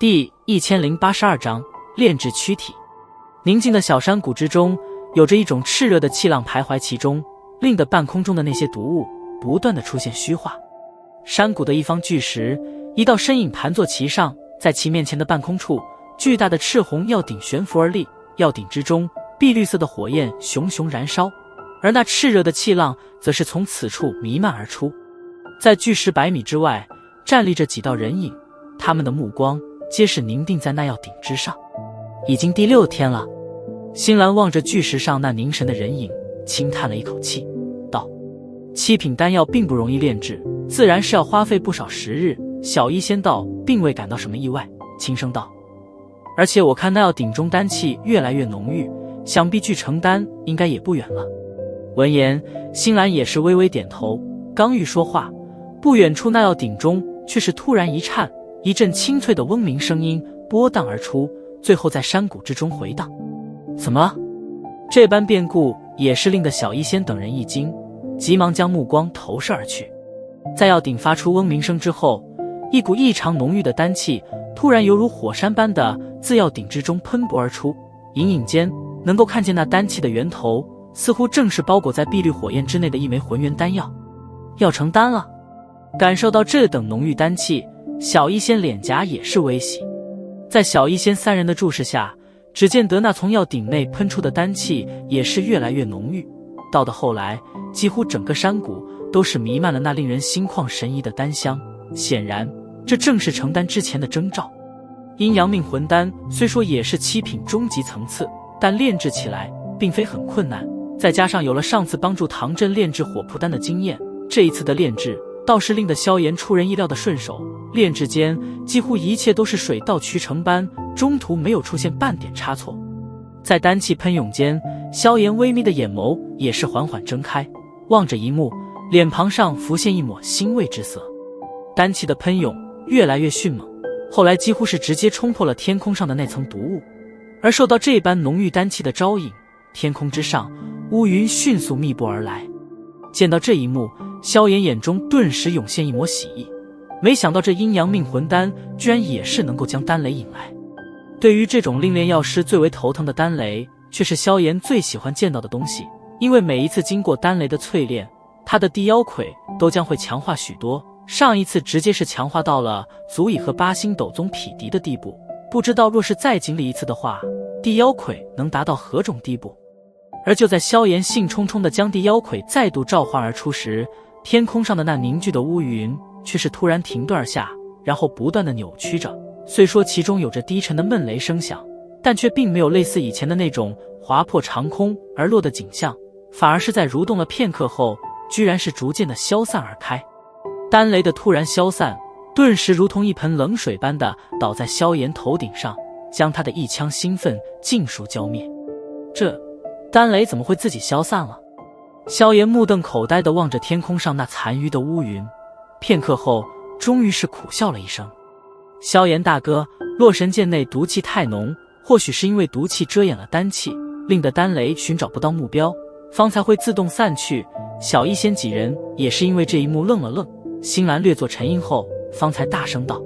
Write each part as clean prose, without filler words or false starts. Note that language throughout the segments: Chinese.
第1082章炼制躯体。宁静的小山谷之中，有着一种炽热的气浪徘徊其中，令得半空中的那些毒物不断的出现虚化。山谷的一方巨石，一道身影盘坐其上，在其面前的半空处，巨大的赤红药鼎悬浮而立，药鼎之中碧绿色的火焰熊熊燃烧，而那炽热的气浪则是从此处弥漫而出。在巨石100米之外，站立着几道人影，他们的目光皆是凝定在那药鼎之上。已经第6天了，星兰望着巨石上那凝神的人影，轻叹了一口气，道：七品丹药并不容易炼制，自然是要花费不少时日。小医仙道并未感到什么意外，轻声道：而且我看那药鼎中丹气越来越浓郁，想必距成丹应该也不远了。闻言，星兰也是微微点头，刚欲说话，不远处那药鼎中却是突然一颤，一阵清脆的嗡鸣声音波荡而出，最后在山谷之中回荡。怎么了？这般变故也是令得小医仙等人一惊，急忙将目光投射而去。在药鼎发出嗡鸣声之后，一股异常浓郁的丹气突然犹如火山般的自药鼎之中喷薄而出，隐隐间能够看见那丹气的源头似乎正是包裹在碧绿火焰之内的一枚浑元丹药。要成丹了。感受到这等浓郁丹气，小医仙脸颊也是微喜。在小医仙3人的注视下，只见得那从药鼎内喷出的丹气也是越来越浓郁，到的后来，几乎整个山谷都是弥漫了那令人心旷神怡的丹香。显然，这正是成丹之前的征兆。阴阳命魂丹虽说也是7品中级层次，但炼制起来并非很困难，再加上有了上次帮助唐振炼制火扑丹的经验，这一次的炼制倒是令得萧炎出人意料的顺手，炼制间几乎一切都是水到渠成般，中途没有出现半点差错。在丹气喷涌间，萧炎微眯的眼眸也是缓缓睁开，望着一幕，脸庞上浮现一抹欣慰之色。丹气的喷涌越来越迅猛，后来几乎是直接冲破了天空上的那层毒雾，而受到这般浓郁丹气的招引，天空之上乌云迅速密布而来。见到这一幕，萧炎眼中顿时涌现一抹喜意，没想到这阴阳命魂丹居然也是能够将丹雷引来。对于这种令炼药师最为头疼的丹雷，却是萧炎最喜欢见到的东西，因为每一次经过丹雷的淬炼，他的地妖魁都将会强化许多，上一次直接是强化到了足以和8星斗宗匹敌的地步，不知道若是再经历一次的话，地妖魁能达到何种地步。而就在萧炎兴冲冲地将地妖魁再度召唤而出时，天空上的那凝聚的乌云却是突然停顿而下，然后不断地扭曲着。虽说其中有着低沉的闷雷声响，但却并没有类似以前的那种划破长空而落的景象，反而是在蠕动了片刻后，居然是逐渐地消散而开。丹雷的突然消散，顿时如同一盆冷水般的倒在萧炎头顶上，将他的一腔兴奋尽数浇灭。这丹雷怎么会自己消散了？萧炎目瞪口呆地望着天空上那残余的乌云，片刻后终于是苦笑了一声。萧炎大哥，洛神剑内毒气太浓，或许是因为毒气遮掩了丹气，令得丹雷寻找不到目标，方才会自动散去。小医仙几人也是因为这一幕愣了愣，星兰略作沉吟后方才大声道。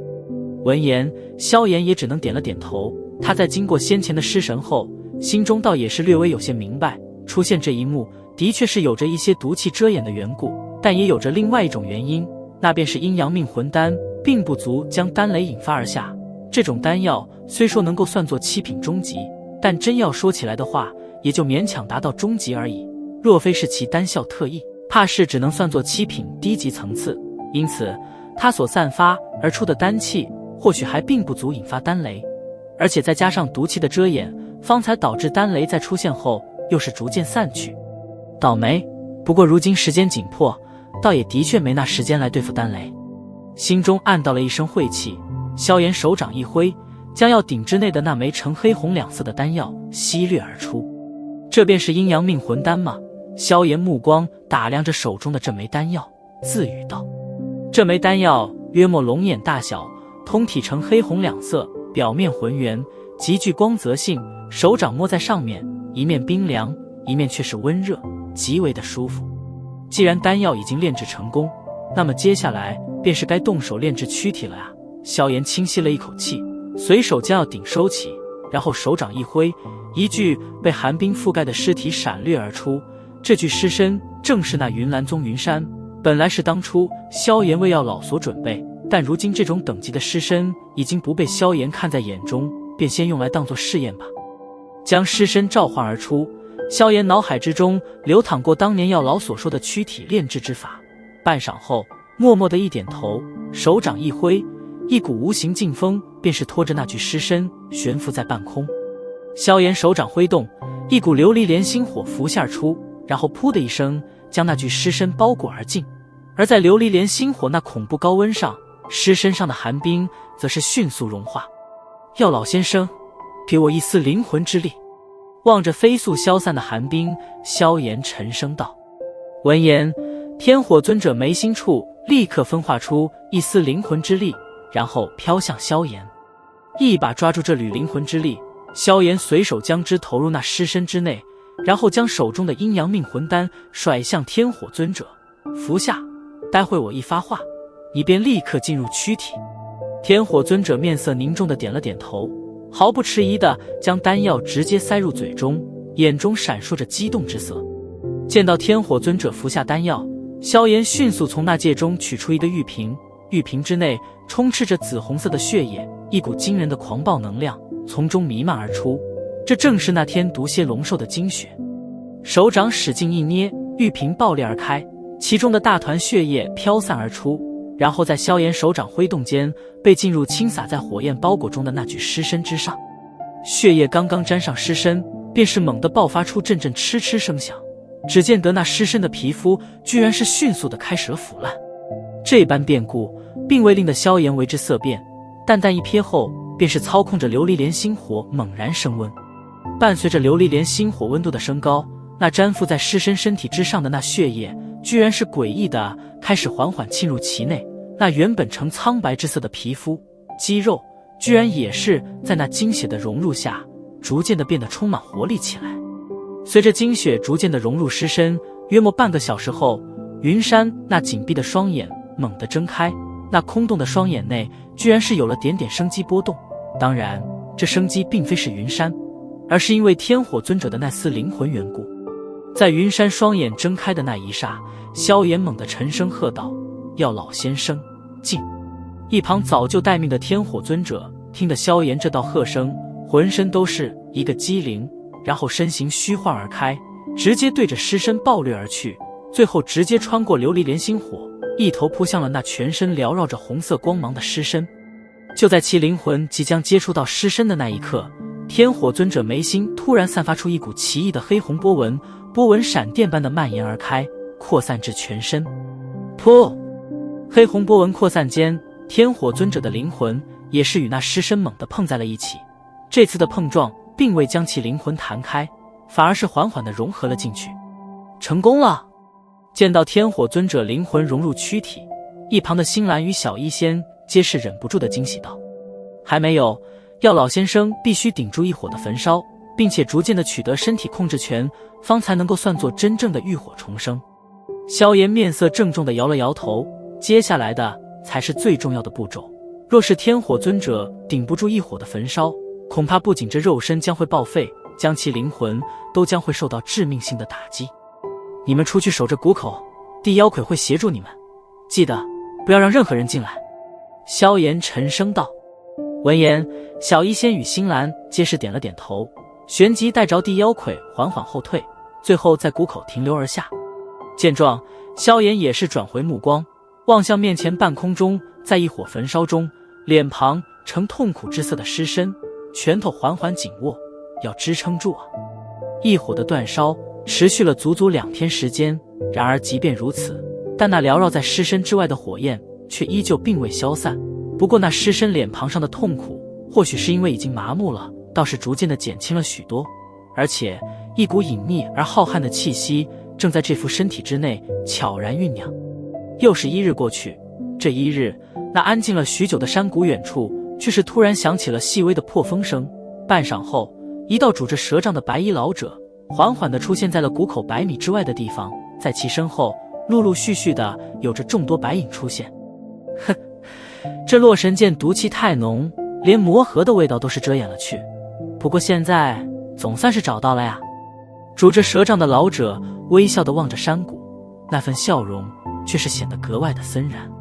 闻言，萧炎也只能点了点头。他在经过先前的失神后，心中倒也是略微有些明白，出现这一幕的确是有着一些毒气遮掩的缘故，但也有着另外一种原因，那便是阴阳命魂丹并不足将丹雷引发而下。这种丹药虽说能够算作7品中级，但真要说起来的话，也就勉强达到中级而已，若非是其丹效特异，怕是只能算作7品低级层次。因此它所散发而出的丹气或许还并不足引发丹雷，而且再加上毒气的遮掩，方才导致丹雷在出现后又是逐渐散去。倒霉，不过如今时间紧迫，倒也的确没那时间来对付丹雷。心中暗道了一声晦气，萧炎手掌一挥，将药鼎之内的那枚呈黑红两色的丹药吸掠而出。这便是阴阳命魂丹吗？萧炎目光打量着手中的这枚丹药，自语道。这枚丹药约莫龙眼大小，通体呈黑红两色，表面浑圆，极具光泽性，手掌摸在上面，一面冰凉，一面却是温热，极为的舒服。既然丹药已经炼制成功，那么接下来便是该动手炼制躯体了啊！萧炎轻吸了一口气，随手将药鼎收起，然后手掌一挥，一具被寒冰覆盖的尸体闪掠而出。这具尸身正是那云岚宗云山，本来是当初萧炎为药老所准备，但如今这种等级的尸身已经不被萧炎看在眼中，便先用来当作试验吧。将尸身召唤而出，萧炎脑海之中流淌过当年药老所说的躯体炼制之法，半晌后默默地一点头，手掌一挥，一股无形劲风便是拖着那具尸身悬浮在半空。萧炎手掌挥动，一股琉璃莲心火浮现而出，然后噗的一声将那具尸身包裹而尽。而在琉璃莲心火那恐怖高温上，尸身上的寒冰则是迅速融化。药老先生，给我一丝灵魂之力。望着飞速消散的寒冰，萧炎沉声道。闻言，天火尊者眉心处立刻分化出一丝灵魂之力，然后飘向萧炎，一把抓住这缕灵魂之力。萧炎随手将之投入那尸身之内，然后将手中的阴阳命魂丹甩向天火尊者，服下，待会我一发话，你便立刻进入躯体。天火尊者面色凝重地点了点头，毫不迟疑地将丹药直接塞入嘴中，眼中闪烁着激动之色。见到天火尊者服下丹药，萧炎迅速从那戒中取出一个玉瓶，玉瓶之内充斥着紫红色的血液，一股惊人的狂暴能量从中弥漫而出，这正是那天毒蝎龙兽的精血。手掌使劲一捏，玉瓶爆裂而开，其中的大团血液飘散而出，然后在萧炎手掌挥动间被进入倾洒在火焰包裹中的那具尸身之上。血液刚刚沾上尸身，便是猛地爆发出阵阵嗤嗤声响，只见得那尸身的皮肤居然是迅速地开始了腐烂。这般变故并未令得萧炎为之色变，淡淡一瞥后，便是操控着琉璃莲心火猛然升温。伴随着琉璃莲心火温度的升高，那粘附在尸身身体之上的那血液居然是诡异的开始缓缓侵入其内，那原本呈苍白之色的皮肤、肌肉居然也是在那精血的融入下逐渐的变得充满活力起来。随着精血逐渐的融入尸身，约莫半个小时后，云山那紧闭的双眼猛地睁开，那空洞的双眼内居然是有了点点生机波动。当然，这生机并非是云山，而是因为天火尊者的那丝灵魂缘故。在云山双眼睁开的那一刹，萧炎猛地沉声喝道：药老先生，进！一旁早就待命的天火尊者听得萧炎这道喝声，浑身都是一个机灵，然后身形虚幻而开，直接对着尸身暴掠而去，最后直接穿过琉璃莲心火，一头扑向了那全身缭绕着红色光芒的尸身。就在其灵魂即将接触到尸身的那一刻，天火尊者眉心突然散发出一股奇异的黑红波纹，波纹闪电般的蔓延而开，扩散至全身。噗！黑红波纹扩散间，天火尊者的灵魂也是与那尸身猛地碰在了一起。这次的碰撞并未将其灵魂弹开，反而是缓缓地融合了进去。成功了！见到天火尊者灵魂融入躯体，一旁的星兰与小医仙皆是忍不住的惊喜道：还没有，药老先生必须顶住异火的焚烧，并且逐渐地取得身体控制权，方才能够算作真正的浴火重生。萧炎面色郑重地摇了摇头，接下来的才是最重要的步骤。若是天火尊者顶不住异火的焚烧，恐怕不仅这肉身将会报废，将其灵魂都将会受到致命性的打击。你们出去守着谷口，地妖魁会协助你们，记得不要让任何人进来。萧炎沉声道。闻言，小医仙与星兰皆是点了点头，旋即带着地妖魁缓缓后退，最后在谷口停留而下。见状，萧炎也是转回目光，望向面前半空中在一火焚烧中，脸庞呈痛苦之色的尸身，拳头缓缓紧握，要支撑住啊！一火的煅烧持续了足足2天时间，然而即便如此，但那缭绕在尸身之外的火焰却依旧并未消散。不过那尸身脸庞上的痛苦，或许是因为已经麻木了，倒是逐渐的减轻了许多。而且一股隐秘而浩瀚的气息正在这副身体之内悄然酝酿。又是1日过去，这1日，那安静了许久的山谷远处却是突然响起了细微的破风声。半晌后，一道拄着蛇杖的白衣老者缓缓地出现在了谷口100米之外的地方，在其身后陆陆续续的有着众多白影出现。哼，这洛神剑毒气太浓，连魔盒的味道都是遮掩了去。不过现在总算是找到了呀。拄着蛇杖的老者微笑地望着山谷，那份笑容却是显得格外的森然。